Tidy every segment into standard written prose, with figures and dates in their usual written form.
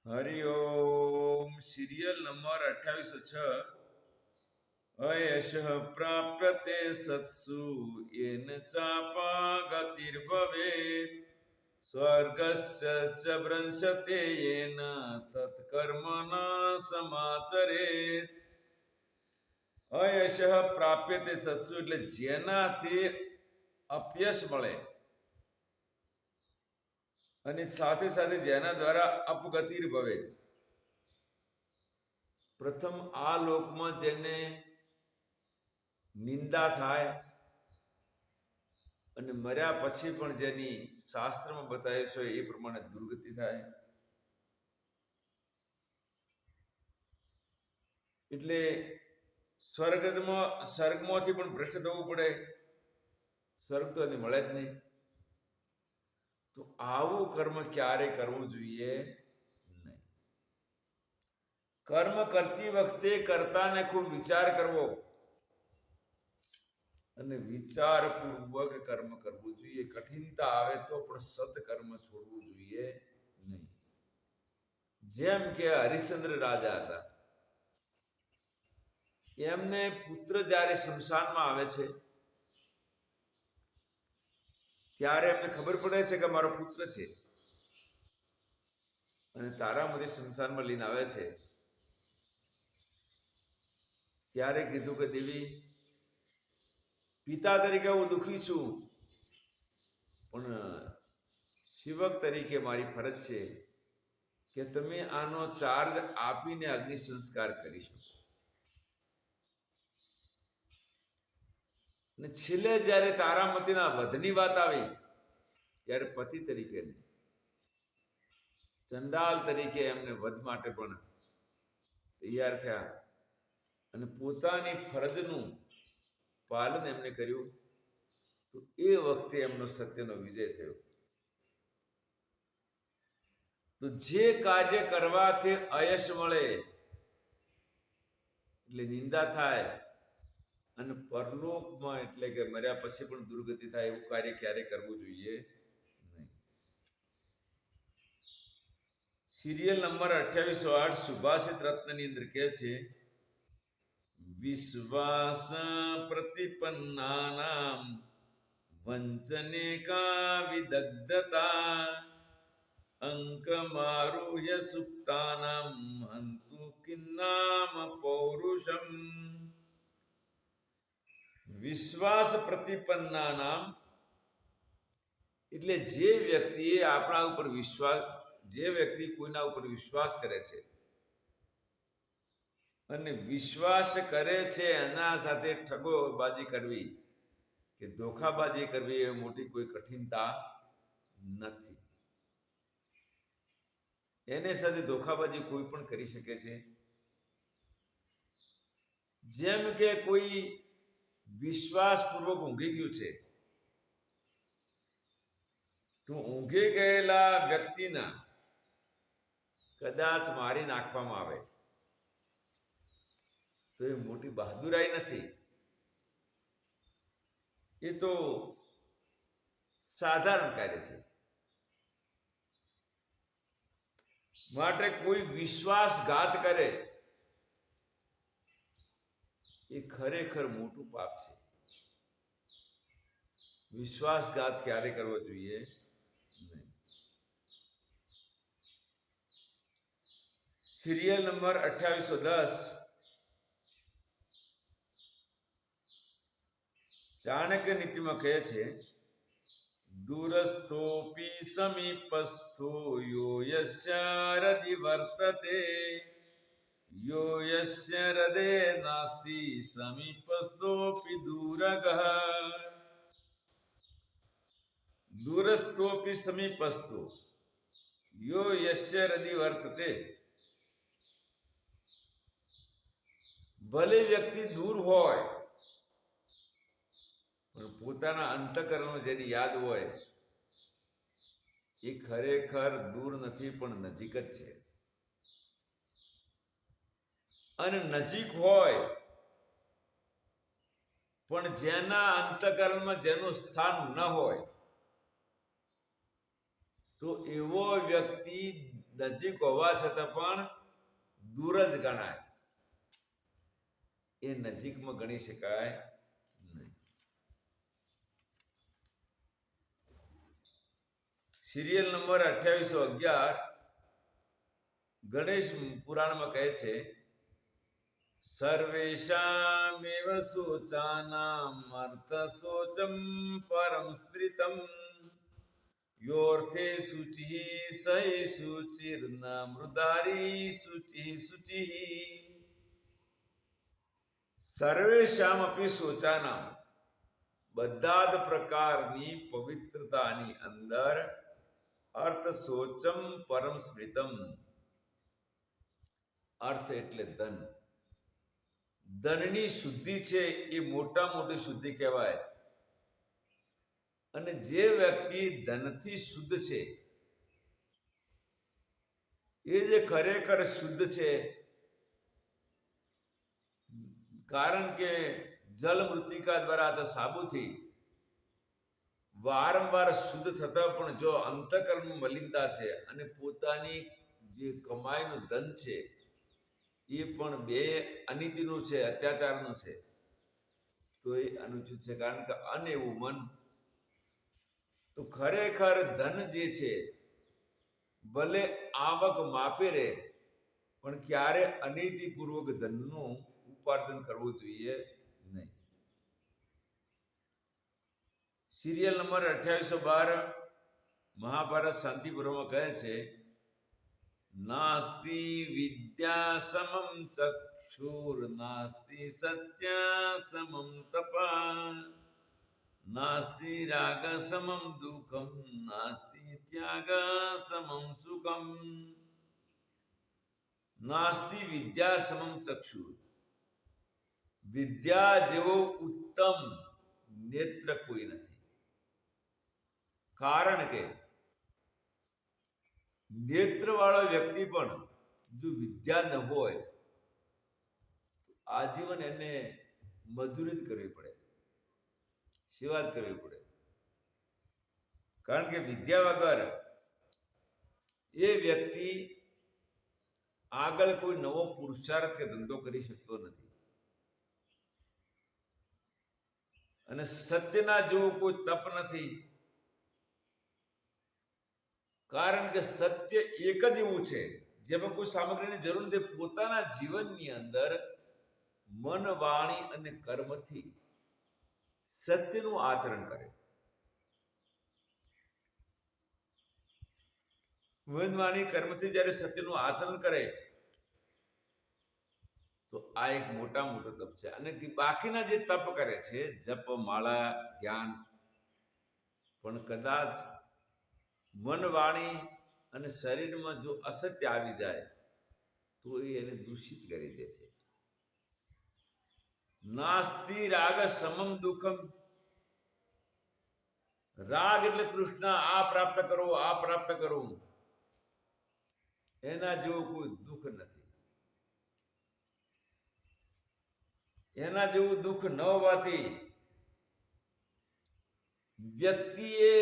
Hari Om. Serial number 2806. અયશ પ્રાપ્યતે સત્સુ યેન ચાપા ગતિર્ભવેત સ્વર્ગસ્ય ચ ભ્રંશતે યેન તત્કર્મણા સમાચરેત. અયશ પ્રાપ્યતે સત્સુ એટલે જેનાથી અપયશ મળે અને સાથે સાથે જેના દ્વારા અપગતિર ભવે. પ્રથમ આ લોકમાં જેને નિંદા થાય અને મર્યા પછી પણ જેની શાસ્ત્રમાં બતાવ્યું છે એ પ્રમાણે દુર્ગતિ થાય. એટલે સ્વર્ગમાંથી પણ ભ્રષ્ટ થવું પડે, સ્વર્ગ તો એને મળે જ નહીં. તો આવું કર્મ ક્યારે કરવું જોઈએ નહીં. કર્મ કરતી વખતે કર્તાને ખૂબ વિચાર કરવો અને વિચારપૂર્વક કર્મ કરવું જોઈએ. કઠિનતા આવે તો પણ સત્કર્મ છોડવું જોઈએ નહીં. જેમ કે હરિશ્ચંદ્ર રાજા હતા, એમને પુત્ર જ્યારે શમશાનમાં આવે છે ત્યારે એમને ખબર પડે છે કે મારો પુત્ર છે અને તારામાંથી શમશાનમાં લઈને આવે છે. ત્યારે કીધું કે દેવી, પિતા તરીકે હું દુઃખી છું, પણ સેવક તરીકે મારી ફરજ છે કે તમે આનો ચાર્જ આપીને અગ્નિ સંસ્કાર કરી શકો. અને છેલ્લે જ્યારે તારામતીના વધની વાત આવી ત્યારે પતિ તરીકે ચંડાલ તરીકે એમને વધ માટે પણ તૈયાર થયા અને પોતાની ફરજનું પાલન એમને કર્યું. તો એ વખતે એમનો સત્યનો વિજય થયો. તો જે કાર્ય કરવાથી અયશ મળે એટલે નિંદા થાય અને પરલોકમાં એટલે કે મર્યા પછી પણ દુર્ગતિ થાય એવું કાર્ય ક્યારે કરવું જોઈએ નહીં. સિરિયલ નંબર 2808 સુભાષિત રત્નની અંદર કહે છે, વિશ્વાસ પ્રતિપન્નાનામ વંચને કા વિદગ્ધતા અંકમારુહ્ય સુપ્તાનામ હંતુ કિન્નામ પૌરુષમ. વિશ્વાસ પ્રતિપન્નાનામ એટલે જે વ્યક્તિએ આપણા ઉપર વિશ્વાસ, જે વ્યક્તિ કોઈના ઉપર વિશ્વાસ કરે છે અને વિશ્વાસ કરે છે એના સાથે ઠગોબાજી કરવી કે ધોખાબાજી કરવી એ મોટી કોઈ કઠિનતા નથી. એને સાથે ધોખાબાજી કોઈ પણ કરી શકે છે. જેમ કે કોઈ વિશ્વાસપૂર્વક ઊંઘી ગયું છે, તો ઊંઘી ગયેલા વ્યક્તિના કદાચ મારી નાખવામાં આવે તો એ મોટી બહાદુરાઈ નથી, એ તો સાધારણ કાર્ય છે. માટે કોઈ વિશ્વાસઘાત કરે એ ખરેખર મોટું પાપ છે. વિશ્વાસઘાત ક્યારે કરવો જોઈએ નહીં. સિરિયલ નંબર 2810 ચાણક્ય નીતિમાં કહે છે, દૂરસ્થોપી સમીપસ્થો યો યસ્ય હૃદિ વર્તતે યો યસ્ય હૃદે નાસ્તિ સમીપસ્થોપી દૂરગઃ. દૂરસ્થોપી સમીપસ્થો યો યસ્ય હૃદિ વર્તતે. ભલે વ્યક્તિ દૂર હોય પણ પોતાના અંતઃકરણમાં જેની યાદ હોય એ ખરેખર દૂર નથી પણ નજીક જ છે. અને નજીક હોય પણ જેના અંતઃકરણમાં જેનું સ્થાન ન હોય તો એવો વ્યક્તિ નજીક હોવા છતાં પણ દૂર જ ગણાય, એ નજીકમાં ગણી શકાય નહીં. સિરિયલ નંબર 2811 ગણેશ પુરાણમાં કહે છે, સર્વેષામેવ શોચાનામ અર્થ શોચમ પરમ સ્મૃતમ યોર્થે શુચિ સહી શુચિર્ન મૃદારી શુચિ શુચિ. સર્વેષામ અપી શોચાનામ, બધા જ પ્રકારની પવિત્રતાની અંદર અર્થ શોચમ પરમ સ્મૃતમ. અર્થ એટલે ધન. ધનની શુદ્ધિ છે એ મોટા મોટી શુદ્ધિ કહેવાય. અને જે વ્યક્તિ ધનથી શુદ્ધ છે એ જે ખરેખર શુદ્ધ છે, કારણ કે જલ મૃતિકા દ્વારા અથવા સાબુથી વારંવાર શુદ્ધ થતા પણ જો અંતઃકરણમાં મલિનતા છે અને પોતાની જે કમાઈનું ધન છે એ પણ બે અનીતિનું છે, અત્યાચારનું છે, તો એ અનુચિત છે. કારણ કે અન એવું મન, તો ખરેખર ધન જે છે ભલે આવક માપે રહે પણ ક્યારે અનીતિપૂર્વક ધનનું ઉપાર્જન કરવું જોઈએ નહીં. સિરિયલ નંબર 2812 મહાભારત શાંતિ પર્વમાં કહે છે, નાસ્તિ વિદ્યા સમમ ચક્ષુર નાસ્તિ સત્ય સમમ તપા નાસ્તિ રાગ સમમ દુઃખમ નાસ્તિ ત્યાગ સમમ સુખમ. નાસ્તિ વિદ્યા સમમ ચક્ષુર, વિદ્યા જેવો ઉત્તમ નેત્ર કોઈ નથી. કારણ કે નેત્રવાળો વ્યક્તિ પણ જો વિદ્યા ન હોય તો આજીવન એને મજૂરી જ કરવી પડે, સેવા જ કરવી પડે. કારણ કે વિદ્યા વગર એ વ્યક્તિ આગળ કોઈ નવો પુરુષાર્થ કે ધંધો કરી શકતો નથી. અને સત્યના જેવું કોઈ તપ નથી. કારણ કે સત્ય એક જ એવું છે જેમાં કોઈ સામગ્રીની જરૂર નથી. પોતાના જીવનની અંદર મન, વાણી અને કર્મથી સત્યનું આચરણ કરે. મન, વાણી, કર્મથી જ્યારે સત્યનું આચરણ કરે તો આ એક મોટા મોટો તપ છે. અને બાકીના જે તપ કરે છે, જપ, માળા, ધ્યાન, પણ કદાચ મન, વાણી અને શરીરમાં જો અસત્ય આવી જાય તો એને દૂષિત કરી દે છે. નાસ્તિ રાગ સમમ દુઃખમ, રાગ એટલે તૃષ્ણા, આ પ્રાપ્ત કરો, આ પ્રાપ્ત કરો, એના જેવું કોઈ દુઃખ નથી. એના જેવું દુઃખ ન હોવાથી વ્યક્તિએ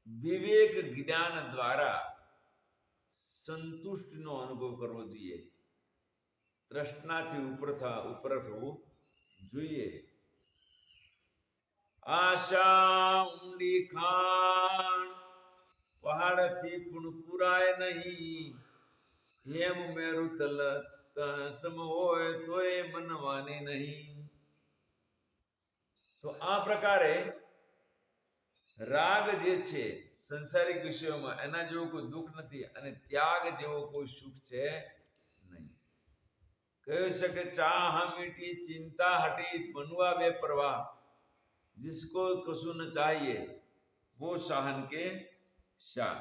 વિવેક જ્ઞાન દ્વારા સંતુષ્ટિનો અનુભવ કરવો જોઈએ. તૃષ્ણાથી ઉપર થવું જોઈએ. આશા ઊંડી ખાણ પહાડથી પણ પુરાય નહીં, હેમ મેરુ તલ સમ હોય તોય મનવાની નહીં. તો આ પ્રકારે રાગ જે છે સંસારિક વિષયોમાં, એના જેવું કોઈ દુઃખ નથી અને ત્યાગ જેવો કોઈ સુખ છે નહીં. કહ્યું છે કે ચાહ મીઠી ચિંતા હટી બનુઆ બેપરવાહ, जिसको कछु न चाहिए वो शाहन के शाह.